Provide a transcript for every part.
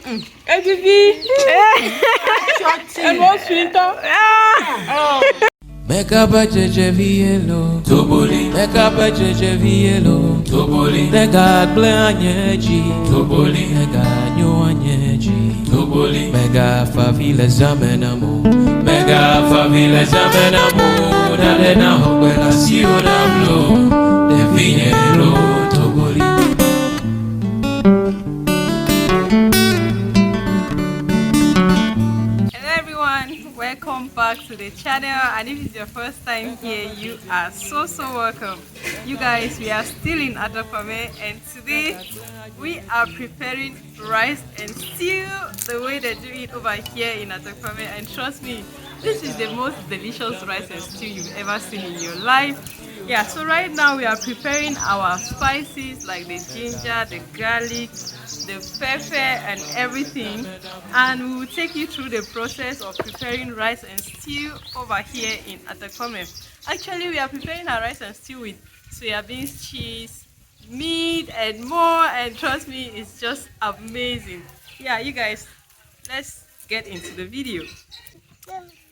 And what's sweeter? Make up a JJVLO, Toboli, make up a JJVLO, Toboli, the God Blanyeji, Toboli, the God Yoanyeji, Toboli, Mega Favila Zamenamo, Mega Favila Zamenamo, Nadena Hopela Sionablo, the Vinelo, Toboli. Welcome back to the channel, and if it's your first time here, you are so welcome. You guys, we are still in Atakpame, and today we are preparing rice and stew the way they do it over here in Atakpame. And trust me, this is the most delicious rice and stew you've ever seen in your life. Yeah, so right now we are preparing our spices like the ginger, the garlic, the pepper and everything, and we will take you through the process of preparing rice and stew over here in Atakpame. Actually, we are preparing our rice and stew with soya beans, cheese, meat and more, and trust me, it's just amazing. Yeah, you guys, let's get into the video.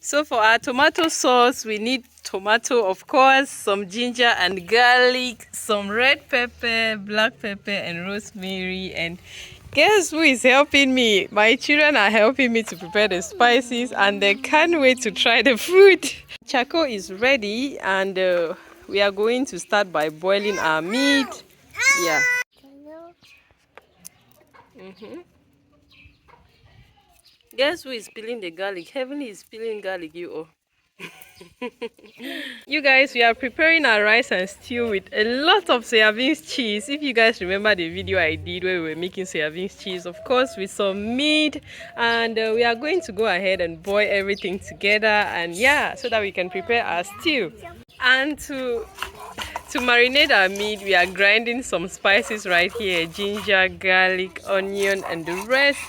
So for our tomato sauce, we need tomato, of course, some ginger and garlic, some red pepper, black pepper and rosemary. And guess who is helping me? My children are helping me to prepare the spices, and they can't wait to try the food. Charcoal is ready, and we are going to start by boiling our meat. Yeah. Guess who is peeling the garlic? Heavenly is peeling garlic, you all. You guys, we are preparing our rice and stew with a lot of soya beans cheese. If you guys remember the video I did where we were making soya beans cheese, of course, with some meat, and we are going to go ahead and boil everything together, and yeah, so that we can prepare our stew. And to marinate our meat, we are grinding some spices right here: ginger, garlic, onion and the rest.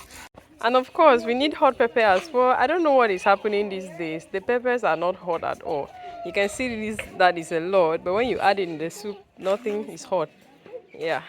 And of course, we need hot pepper as well. I don't know what is happening these days. The peppers are not hot at all. You can see that is a lot, but when you add it in the soup, nothing is hot. Yeah.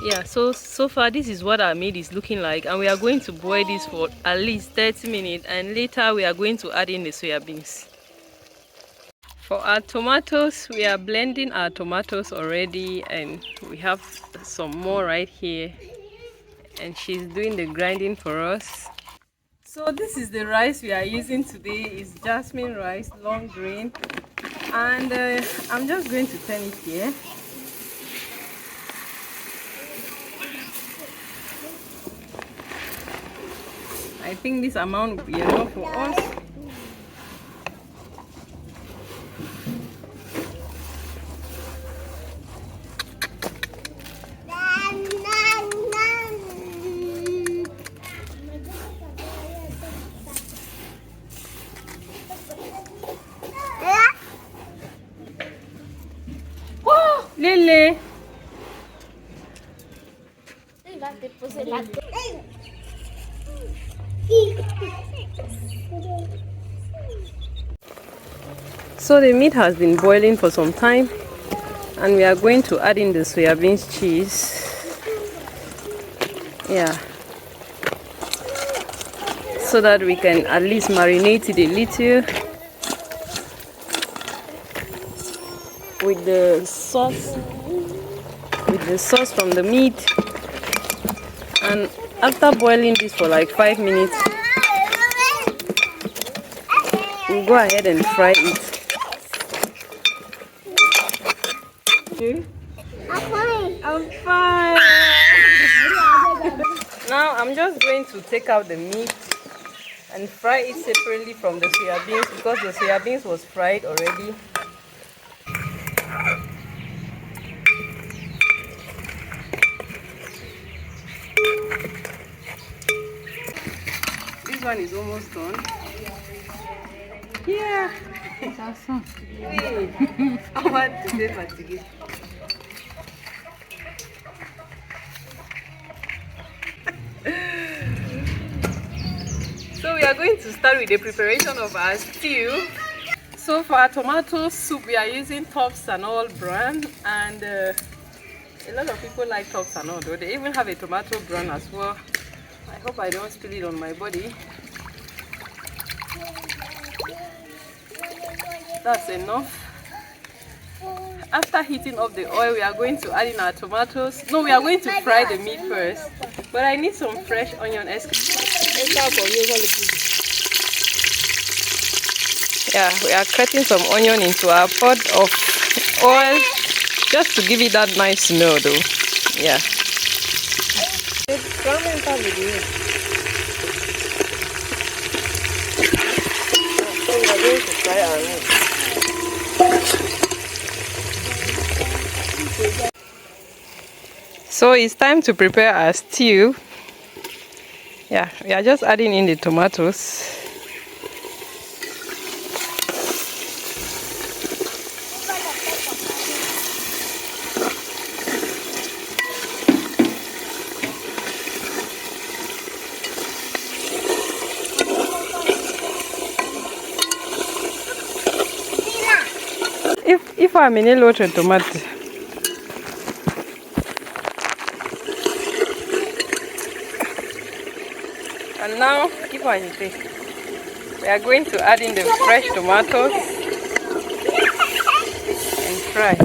Yeah, so far this is what our meat is looking like, and we are going to boil this for at least 30 minutes, and later we are going to add in the soya beans. For our tomatoes, we are blending our tomatoes already, and we have some more right here, and she's doing the grinding for us. So this is the rice we are using today. It's jasmine rice, long grain, and I'm just going to turn it here. I think this amount will be enough for us. Oh, Lele! So the meat has been boiling for some time, and we are going to add in the soya beans cheese. Yeah, so that we can at least marinate it a little with the sauce from the meat. And after boiling this for like 5 minutes, we'll go ahead and fry it. I'm fine. Now I'm just going to take out the meat and fry it separately from the soya beans, because the soya beans was fried already. This one is almost done. Yeah. I want to are going to start with the preparation of our stew. So for our tomato soup, we are using Tops and All brand, and a lot of people like Tops and All, though. They even have a tomato brand as well. I hope I don't spill it on my body. That's enough. After heating up the oil, we are going to add in our tomatoes. No, we are going to fry the meat first. But I need some fresh onion. Yeah, we are cutting some onion into our pot of oil just to give it that nice smell, though. Yeah. So we are going to fry our meat. So it's time to prepare our stew. Yeah, we are just adding in the tomatoes. If I'm in a lot of tomato. And now, we are going to add in the fresh tomatoes and fry.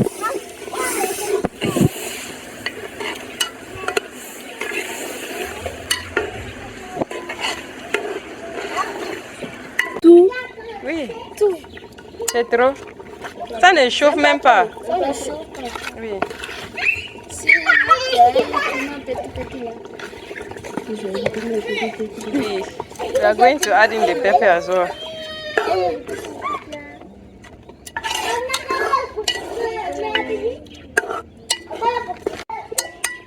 Oui. C'est trop. Ça ne chauffe même pas. Oui. We are going to add in the pepper as well.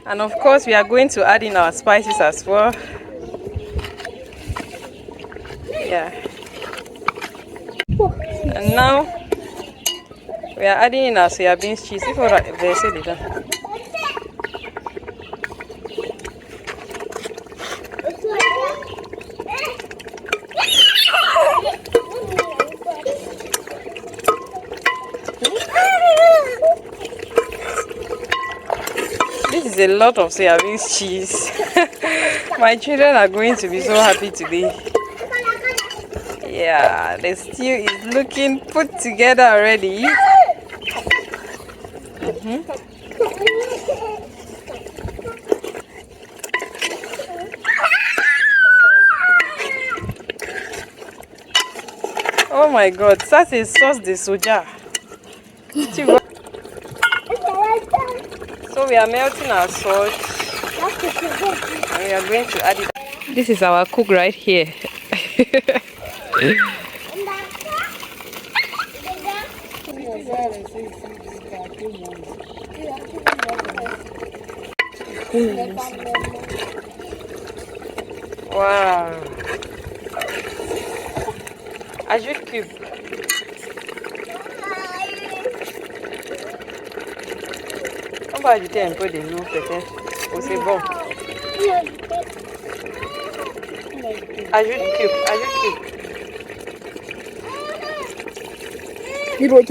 And of course, we are going to add in our spices as well. Yeah. And now we are adding in our soya beans cheese. If we This is a lot of soya beans cheese. My children are going to be so happy today. Yeah, the stew is looking put together already. Oh my God, that's a sauce de soja. So we are melting our salt and we are going to add it. This is our cook right here. Wow. Ajoute cube. On va ajouter un peu de l'eau peut-être. Oh, c'est bon. Ajoute cube, ajoute cube. C'est bon.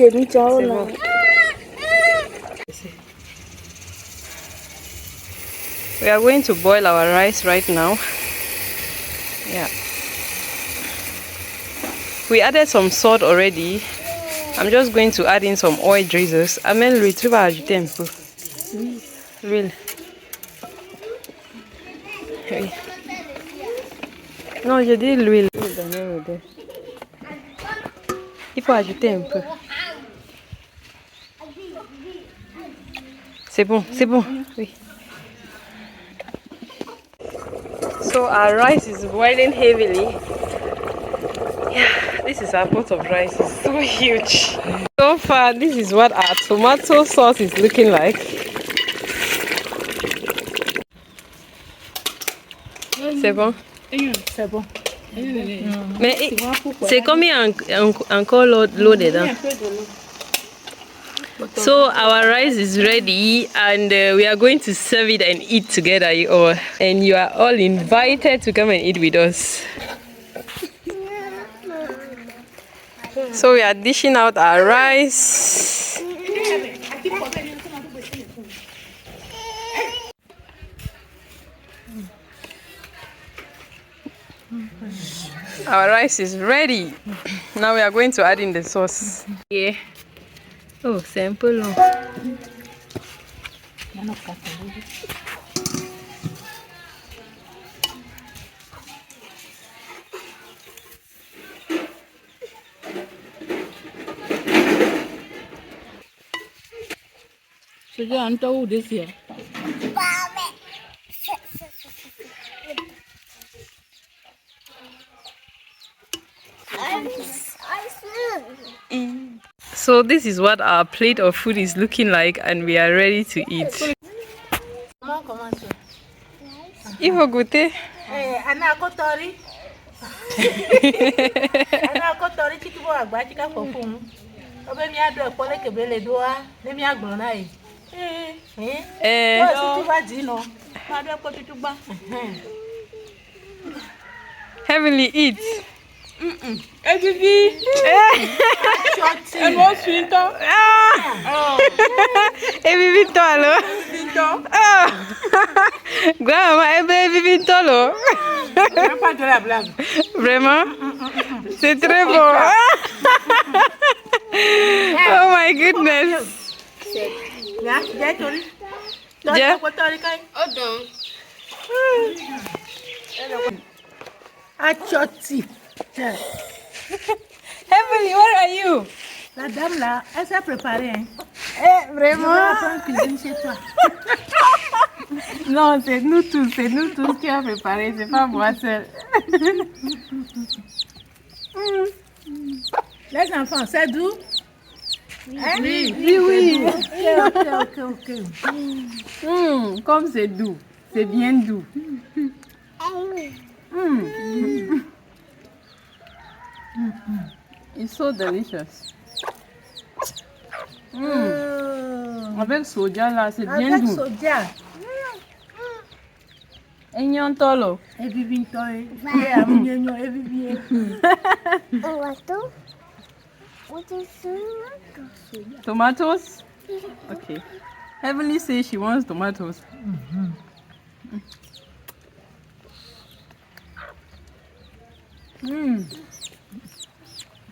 We are going to boil our rice right now. Yeah. We added some salt already. I'm just going to add in some oil drizzles. Amen, lui, tu vas ajouter un peu. L'huile. Oui. Non, je dis l'huile. Il faut ajouter un peu. C'est bon, c'est bon. Oui. So our rice is boiling heavily. Yeah, this is our pot of rice. It's so huge. So far, this is what our tomato sauce is looking like. C'est bon? C'est bon. Mais c'est combien encore l'eau dedans? So our rice is ready and we are going to serve it and eat together, and you are all invited to come and eat with us. So we are dishing out our rice. Our rice is ready. Now we are going to add in the sauce. Yeah. Oh, simple. So you want to this here? So this is what our plate of food is looking like, and we are ready to eat. Ivo goûter. Ana kotori. Ana kotori chikibo agba chika fofun. Obe mi ado epole kebele doa, le mi agbon na yi. Lo si ti ba di no. Ma do epo tutu gba. Heavenly, eat. Ebibi. And what sweet? Ebibi tolo. Grandma, ebibi tolo. Pas de la blague. Vraiment? C'est très beau. Oh my goodness. Ya, tori. Yeah. Kotori kai. Achoti. Heavenly, where are you? La dame là, elle s'est préparée. Hein. Vraiment? On cuisine chez toi. Non, c'est nous tous qui avons préparé, c'est pas moi seule. Les enfants, c'est doux? Hein? Oui. Ok. Comme c'est doux, c'est bien doux. It's so delicious. Avec soja là, c'est bien Avec doux. soja. Ignon tolo. Ebibi toi. Amunyo ebibi. Tomatoes? Okay. Heavenly says she wants tomatoes.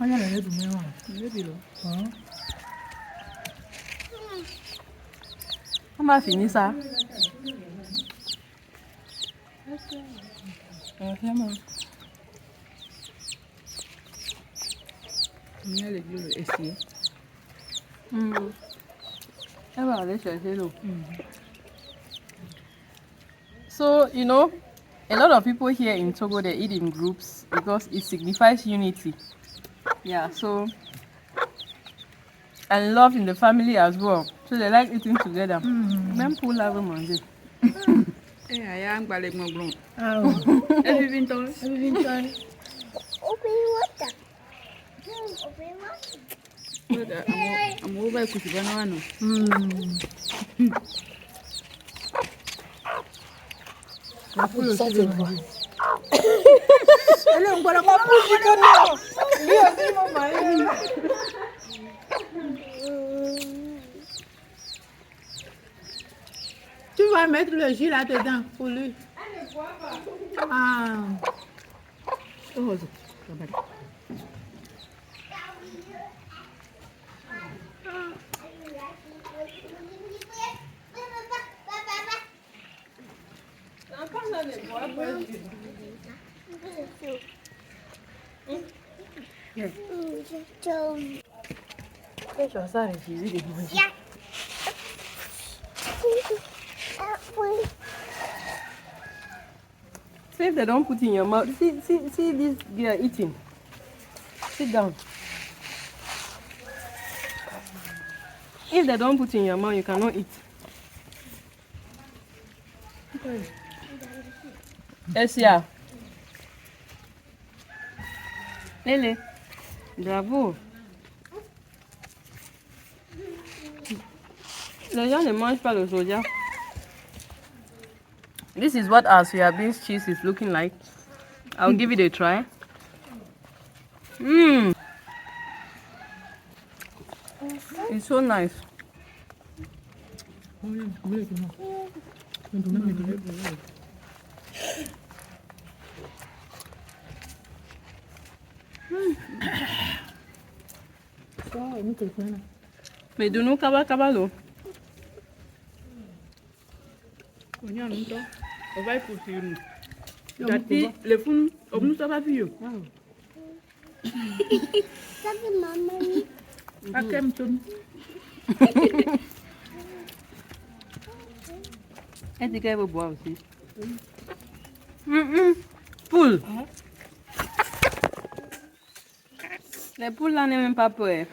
Oya le dùn mẹ́wàá. Baby, on va finir ça. Vraiment. Elle va aller chercher l'eau. So, you know, a lot of people here in Togo, they eat in groups because it signifies unity. Yeah, so, and love in the family as well. So they like eating together. Même pour la manger. I am balek mo blon. Ebibi toi. Ebibi toi. Open water. Open water. I'm over kusibana wano. La poule aussi veut manger. Allez, on va la poule. Lui aussi, mon mari. Tu vas mettre le jus là-dedans pour lui. Ah. Oh, See if they don't put in your mouth. See this girl eating. Sit down. If they don't put in your mouth, you cannot eat. Essia. Lele. Bravo. Les gens ne mangent pas le soja. This is what our soya beans cheese is looking like. I'll give it a try. It's so nice. Mais de nous cabalo. On va y poursuivre. Les fonds, on nous a pas vu. Ça c'est maman. À Kempton. Est-ce qu'elle veut boire aussi? Poule. Les poules là n'aiment même pas peur.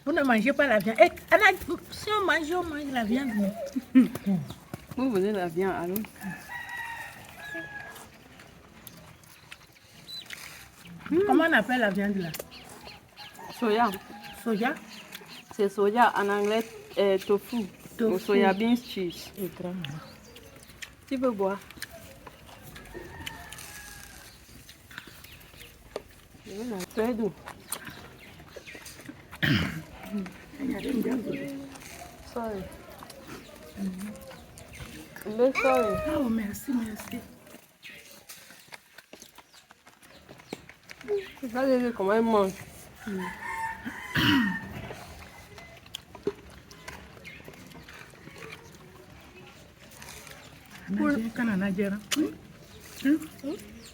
Vous ne mangez pas la viande. Eh, Anna, si on mange la viande. Vous voulez la viande alors? Comment on appelle la viande là? Soya. Soja? C'est soya en anglais tofu. Ou soya beans cheese. Tu veux boire? C'est doux. Sorry. Sorry. Oh, merci. Regardez comment elle mange.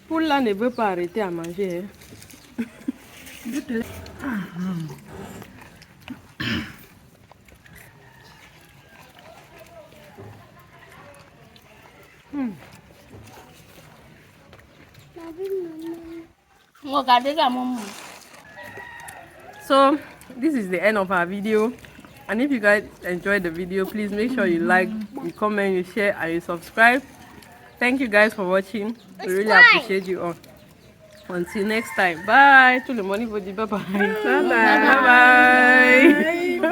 Poule là ne veut pas arrêter à manger. Regardez la maman. So this is the end of our video, and if you guys enjoyed the video, please make sure you like, you comment, you share, and you subscribe. Thank you guys for watching. We really appreciate you all. Until next time, bye. Tout le monde vous dit bye bye. Bye bye.